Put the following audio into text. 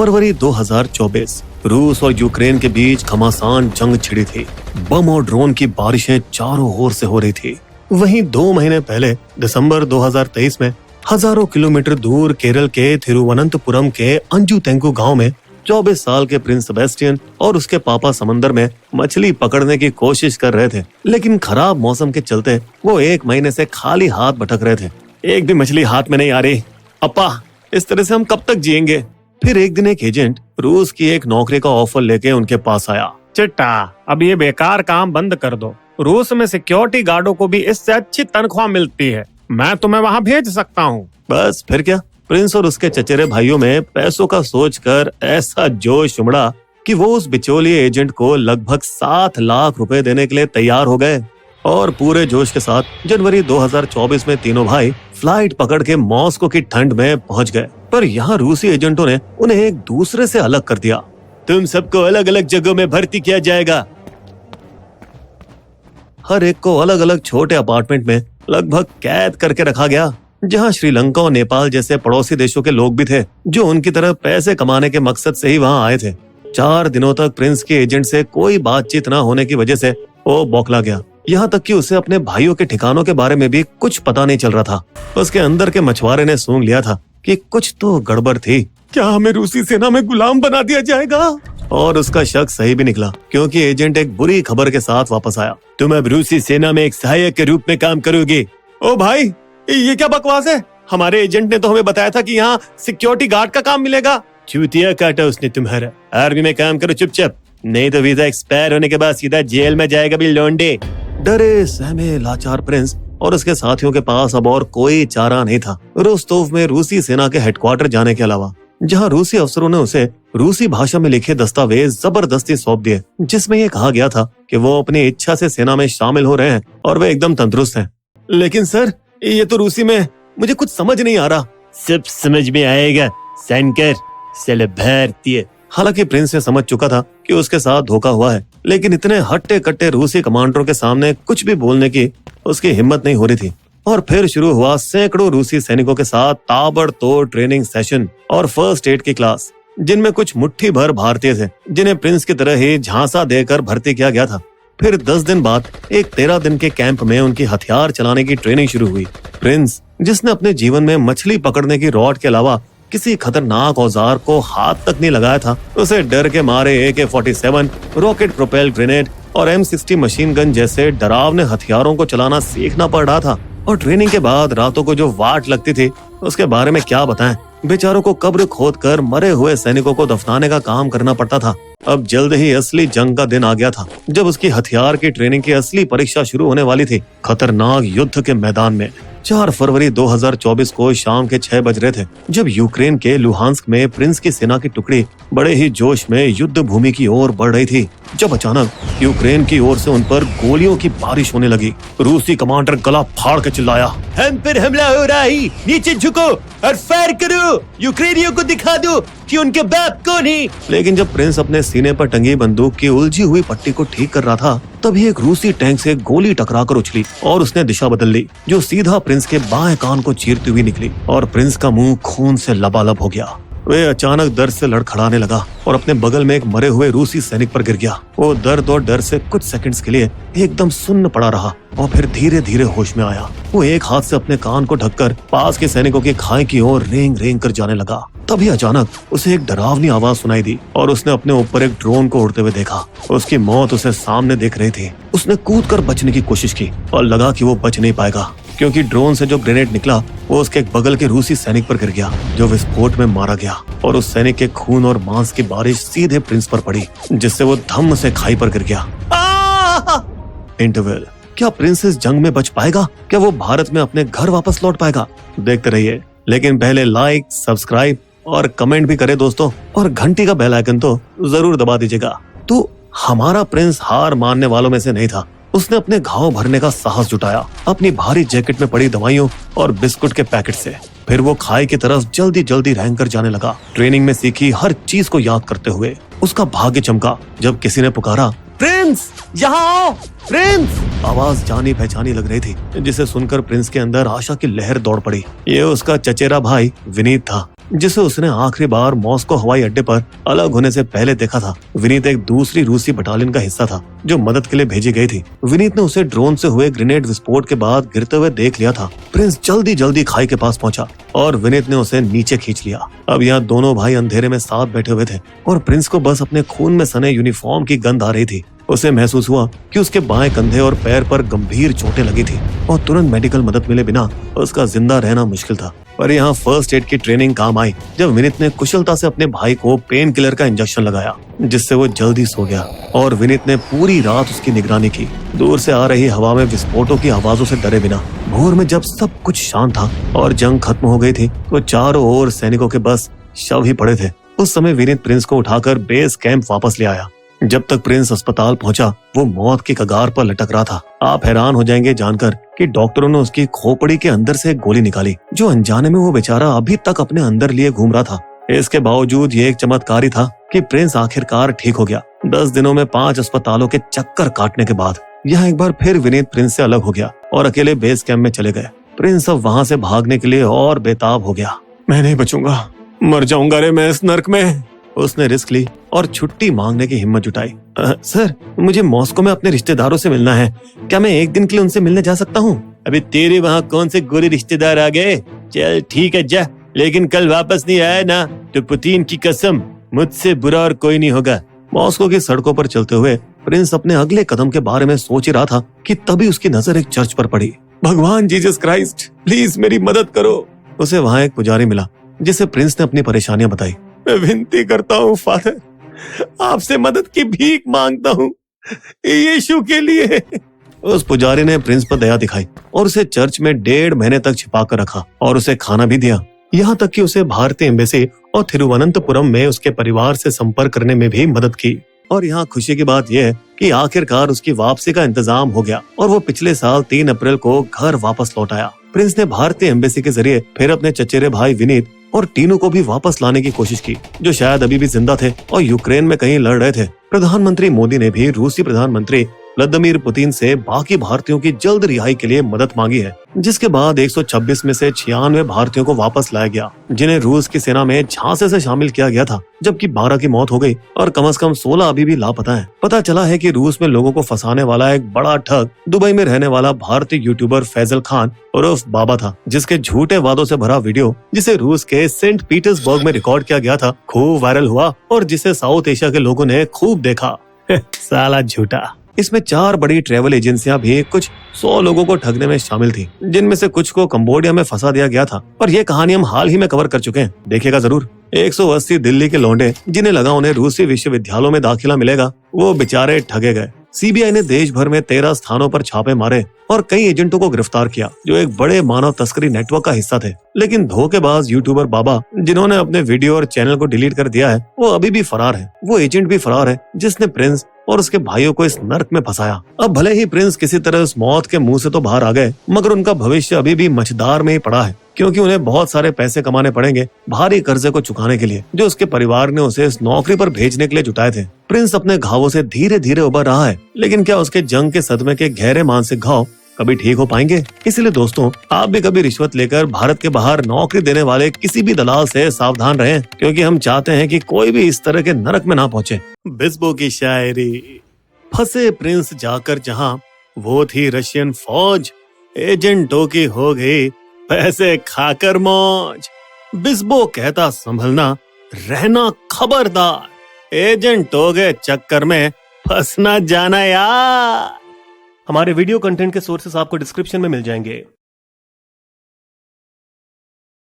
फरवरी 2024 रूस और यूक्रेन के बीच घमासान जंग छिड़ी थी। बम और ड्रोन की बारिशें चारों ओर से हो रही थी। वहीं 2 महीने पहले दिसंबर 2023 में हजारों किलोमीटर दूर केरल के थिरुवनंतपुरम के अंजुतेंकु गांव में 24 साल के प्रिंस सेबेस्टियन और उसके पापा समंदर में मछली पकड़ने की कोशिश कर रहे थे, लेकिन खराब मौसम के चलते वो 1 महीने से खाली हाथ भटक रहे थे। एक भी मछली हाथ में नहीं आ रही। अप्पा, इस तरह से हम कब तक जिएंगे? फिर एक दिन एक एजेंट रूस की एक नौकरी का ऑफर लेके उनके पास आया। चिट्टा, अब ये बेकार काम बंद कर दो। रूस में सिक्योरिटी गार्डों को भी इससे अच्छी तनख्वाह मिलती है। मैं तुम्हें वहाँ भेज सकता हूँ। बस फिर क्या, प्रिंस और उसके चचेरे भाइयों में पैसों का सोचकर ऐसा जोश उमड़ा कि वो उस बिचौलिए एजेंट को लगभग 7 लाख रुपए देने के लिए तैयार हो गए। और पूरे जोश के साथ जनवरी 2024 में तीनों भाई फ्लाइट पकड़ के मॉस्को की ठंड में पहुंच गए। पर यहाँ रूसी एजेंटों ने उन्हें एक दूसरे से अलग कर दिया। तुम सबको अलग अलग जगहों में भर्ती किया जाएगा। हर एक को अलग अलग छोटे अपार्टमेंट में लगभग कैद करके रखा गया, जहां श्रीलंका और नेपाल जैसे पड़ोसी देशों के लोग भी थे, जो उनकी तरफ पैसे कमाने के मकसद से ही वहां आए थे। 4 दिनों तक प्रिंस के एजेंट से कोई बातचीत न होने की वजह से वो बौखला गया। यहाँ तक कि उसे अपने भाइयों के ठिकानों के बारे में भी कुछ पता नहीं चल रहा था। उसके अंदर के मछुआरे ने सूंघ लिया था कि कुछ तो गड़बड़ थी। क्या हमें रूसी सेना में गुलाम बना दिया जाएगा? और उसका शक सही भी निकला, क्योंकि एजेंट एक बुरी खबर के साथ वापस आया। तुम अब रूसी सेना में एक सहायक के रूप में काम करोगे। ओ भाई, ये क्या बकवास है? हमारे एजेंट ने तो हमें बताया था कि यहाँ सिक्योरिटी गार्ड का काम मिलेगा। चूतिया काटा उसने तुम्हारा। आर्मी में काम करो चुपचाप, नहीं तो वीजा एक्सपायर होने के बाद सीधा जेल में जाएगा भी लौंडे। डरे सहमे लाचार प्रिंस और उसके साथियों के पास अब और कोई चारा नहीं था रोस्तोव में रूसी सेना के हेडक्वार्टर जाने के अलावा, जहां रूसी अफसरों ने उसे रूसी भाषा में लिखे दस्तावेज जबरदस्ती सौंप दिए, जिसमें ये कहा गया था कि वो अपनी इच्छा से सेना में शामिल हो रहे हैं और वे एकदम तंदुरुस्त हैं। लेकिन सर, ये तो रूसी में मुझे कुछ समझ नहीं आ रहा। सब समझ में आएगा, सैनकर साले भारतीय। हालांकि प्रिंस ने समझ चुका था कि उसके साथ धोखा हुआ है, लेकिन इतने हट्टे कट्टे रूसी कमांडरों के सामने कुछ भी बोलने की उसकी हिम्मत नहीं हो रही थी। और फिर शुरू हुआ सैकड़ों रूसी सैनिकों के साथ ताबड़तोड़ ट्रेनिंग सेशन और फर्स्ट एड की क्लास, जिनमें कुछ मुट्ठी भर भारतीय थे, जिन्हें प्रिंस की तरह ही झांसा देकर भर्ती किया गया था। फिर 10 दिन बाद एक 13 दिन के कैंप में उनकी हथियार चलाने की ट्रेनिंग शुरू हुई। प्रिंस, जिसने अपने जीवन में मछली पकड़ने की रॉड के अलावा किसी खतरनाक औजार को हाथ तक नहीं लगाया था, उसे डर के मारे AK-47, रॉकेट प्रोपेल ग्रेनेड और M60 मशीन गन जैसे डरावने हथियारों को चलाना सीखना पड़ रहा था। और ट्रेनिंग के बाद रातों को जो वाट लगती थी, उसके बारे में क्या बताएं। बेचारों को कब्र खोदकर मरे हुए सैनिकों को दफनाने का काम करना पड़ता था। अब जल्द ही असली जंग का दिन आ गया था, जब उसकी हथियार की ट्रेनिंग की असली परीक्षा शुरू होने वाली थी। खतरनाक युद्ध के मैदान में 4 फरवरी 2024 को शाम के 6 बज रहे थे, जब यूक्रेन के लुहांस्क में प्रिंस की सेना की टुकड़ी बड़े ही जोश में युद्ध भूमि की ओर बढ़ रही थी, जब अचानक यूक्रेन की ओर से उन पर गोलियों की बारिश होने लगी। रूसी कमांडर गला फाड़ के चिल्लाया, हम पर हमला हो रहा है, नीचे झुको और फायर करो, यूक्रेनियों को दिखा दो कि उनके बाप कौन है। लेकिन जब प्रिंस अपने सीने पर टंगी बंदूक की उलझी हुई पट्टी को ठीक कर रहा था, तभी एक रूसी टैंक से गोली टकराकर उछली और उसने दिशा बदल ली, जो सीधा प्रिंस के बाएं कान को चीरती हुई निकली और प्रिंस का मुंह खून से लबालब हो गया। वे अचानक दर्द से लड़खड़ाने लगा और अपने बगल में एक मरे हुए रूसी सैनिक पर गिर गया। वो दर्द और डर से कुछ सेकंड्स के लिए एकदम सुन्न पड़ा रहा और फिर धीरे धीरे होश में आया। वो एक हाथ से अपने कान को ढककर पास के सैनिकों की खाई की ओर रेंग रेंग कर जाने लगा। तभी अचानक उसे एक डरावनी आवाज सुनाई दी और उसने अपने ऊपर एक ड्रोन को उड़ते हुए देखा। उसकी मौत उसे सामने दिख रही थी। उसने कूदकर बचने की कोशिश की और लगा कि वो बच नहीं पाएगा, क्योंकि ड्रोन से जो ग्रेनेड निकला वो उसके बगल के रूसी सैनिक पर गिर गया, जो विस्फोट में मारा गया। और उस सैनिक के खून और मांस की बारिश सीधे प्रिंस पर पड़ी, जिससे वो धम्म से खाई पर गिर गया। इंटरवल, क्या प्रिंस इस जंग में बच पाएगा? क्या वो भारत में अपने घर वापस लौट पाएगा? देखते रहिए, लेकिन पहले लाइक, सब्सक्राइब और कमेंट भी करें दोस्तों, और घंटी का बेल आइकन तो जरूर दबा दीजिएगा। तो हमारा प्रिंस हार मानने वालों में से नहीं था। उसने अपने घाव भरने का साहस जुटाया, अपनी भारी जैकेट में पड़ी दवाइयों और बिस्कुट के पैकेट से। फिर वो खाई की तरफ जल्दी जल्दी रेंग कर जाने लगा, ट्रेनिंग में सीखी हर चीज को याद करते हुए। उसका भाग्य चमका जब किसी ने पुकारा, प्रिंस यहाँ आओ, प्रिंस। आवाज जानी पहचानी लग रही थी, जिसे सुनकर प्रिंस के अंदर आशा की लहर दौड़ पड़ी। ये उसका चचेरा भाई विनीत था, जिसे उसने आखिरी बार मॉस्को हवाई अड्डे पर अलग होने से पहले देखा था। विनीत एक दूसरी रूसी बटालियन का हिस्सा था जो मदद के लिए भेजी गई थी। विनीत ने उसे ड्रोन से हुए ग्रेनेड विस्फोट के बाद गिरते हुए देख लिया था। प्रिंस जल्दी जल्दी खाई के पास पहुंचा और विनीत ने उसे नीचे खींच लिया। अब यहाँ दोनों भाई अंधेरे में साथ बैठे हुए थे और प्रिंस को बस अपने खून में सने यूनिफॉर्म की गंध आ रही थी। उसे महसूस हुआ कि उसके बाएं कंधे और पैर पर गंभीर चोटें लगी थी और तुरंत मेडिकल मदद मिले बिना उसका जिंदा रहना मुश्किल था। पर यहाँ फर्स्ट एड की ट्रेनिंग काम आई जब विनीत ने कुशलता से अपने भाई को पेन किलर का इंजेक्शन लगाया, जिससे वो जल्दी सो गया और विनीत ने पूरी रात उसकी निगरानी की, दूर से आ रही हवा में विस्फोटों की आवाजों से डरे बिना। भोर में जब सब कुछ शांत था और जंग खत्म हो गई थी तो चारों ओर सैनिकों के बस शव ही पड़े थे। उस समय विनीत प्रिंस को उठाकर बेस कैंप वापस ले आया। जब तक प्रिंस अस्पताल पहुंचा वो मौत की कगार पर लटक रहा था। आप हैरान हो जाएंगे जानकर कि डॉक्टरों ने उसकी खोपड़ी के अंदर से एक गोली निकाली जो अनजाने में वो बेचारा अभी तक अपने अंदर लिए घूम रहा था। इसके बावजूद ये एक चमत्कार ही था कि प्रिंस आखिरकार ठीक हो गया। 10 दिनों में 5 अस्पतालों के चक्कर काटने के बाद यहाँ एक बार फिर विनीत प्रिंस से अलग हो गया और अकेले बेस कैंप में चले गए। प्रिंस अब वहाँ से भागने के लिए और बेताब हो गया। मैं नहीं बचूंगा, मर जाऊंगा रे मैं इस नर्क में। उसने रिस्क ली और छुट्टी मांगने की हिम्मत जुटाई। सर, मुझे मॉस्को में अपने रिश्तेदारों से मिलना है, क्या मैं एक दिन के लिए उनसे मिलने जा सकता हूँ? अभी तेरे वहाँ कौन से गोरे रिश्तेदार आ गए? चल ठीक है जा, लेकिन कल वापस नहीं आया ना तो पुतिन की कसम मुझसे बुरा और कोई नहीं होगा। मॉस्को की सड़कों पर चलते हुए प्रिंस अपने अगले कदम के बारे में सोच ही रहा था कि तभी उसकी नजर एक चर्च पर पड़ी। भगवान जीसस क्राइस्ट, प्लीज मेरी मदद करो। उसे वहाँ एक पुजारी मिला जिसे प्रिंस ने अपनी परेशानियां बताई। मैं विनती करता हूँ फादर, आपसे मदद की भीख मांगता हूँ यीशु के लिए। उस पुजारी ने प्रिंस पर दया दिखाई और उसे चर्च में 1.5 महीने तक छिपा कर रखा और उसे खाना भी दिया। यहाँ तक कि उसे भारतीय एम्बेसी और थिरुवनंतपुरम में उसके परिवार से संपर्क करने में भी मदद की। और यहाँ खुशी की बात यह है कि आखिरकार उसकी वापसी का इंतजाम हो गया और वो पिछले साल 3 अप्रैल को घर वापस लौट आया। प्रिंस ने भारतीय एम्बेसी के जरिए फिर अपने चचेरे भाई विनीत और टीनू को भी वापस लाने की कोशिश की, जो शायद अभी भी जिंदा थे और यूक्रेन में कहीं लड़ रहे थे। प्रधानमंत्री मोदी ने भी रूसी प्रधानमंत्री व्लादिमीर पुतिन से बाकी भारतीयों की जल्द रिहाई के लिए मदद मांगी है, जिसके बाद 126 में से 96 भारतीयों को वापस लाया गया, जिन्हें रूस की सेना में झांसे से शामिल किया गया था, जबकि 12 की मौत हो गई और कम से कम 16 अभी भी लापता हैं। पता चला है कि रूस में लोगों को फंसाने वाला एक बड़ा ठग दुबई में रहने वाला भारतीय यूट्यूबर फैजल खान उर्फ बाबा था, जिसके झूठे वादों से भरा वीडियो जिसे रूस के सेंट पीटर्सबर्ग में रिकॉर्ड किया गया था खूब वायरल हुआ और जिसे साउथ एशिया के लोगों ने खूब देखा। साला झूठा। इसमें 4 बड़ी ट्रैवल एजेंसियां भी कुछ 100 लोगों को ठगने में शामिल थी, जिनमें से कुछ को कंबोडिया में फंसा दिया गया था। और ये कहानी हम हाल ही में कवर कर चुके हैं, देखिएगा जरूर। 180 दिल्ली के लौंडे जिन्हें लगा उन्हें रूसी विश्वविद्यालयों में दाखिला मिलेगा, वो बेचारे ठगे गए। सीबीआई ने देश भर में 13 स्थानों पर छापे मारे और कई एजेंटों को गिरफ्तार किया जो एक बड़े मानव तस्करी नेटवर्क का हिस्सा थे। लेकिन धोखेबाज यूट्यूबर बाबा, जिन्होंने अपने वीडियो और चैनल को डिलीट कर दिया है, वो अभी भी फरार है। वो एजेंट भी फरार है जिसने प्रिंस और उसके भाइयों को इस नर्क में फंसाया। अब भले ही प्रिंस किसी तरह उस मौत के मुंह से तो बाहर आ गए, मगर उनका भविष्य अभी भी मझदार में ही पड़ा है, क्योंकि उन्हें बहुत सारे पैसे कमाने पड़ेंगे भारी कर्जे को चुकाने के लिए, जो उसके परिवार ने उसे इस नौकरी पर भेजने के लिए जुटाए थे। प्रिंस अपने घावों से धीरे धीरे उबर रहा है, लेकिन क्या उसके जंग के सदमे के गहरे मानसिक घाव कभी ठीक हो पाएंगे? इसलिए दोस्तों, आप भी कभी रिश्वत लेकर भारत के बाहर नौकरी देने वाले किसी भी दलाल से सावधान रहें, क्योंकि हम चाहते हैं कि कोई भी इस तरह के नरक में ना पहुंचे। बिस्बो की शायरी। फंसे प्रिंस जाकर जहां, वो थी रशियन फौज, एजेंटों की हो गई पैसे खाकर मौज। बिस्बो कहता संभलना, रहना खबरदार, एजेंटों के चक्कर में फंसना जाना यार। हमारे वीडियो कंटेंट के सोर्सेस आपको डिस्क्रिप्शन में मिल जाएंगे।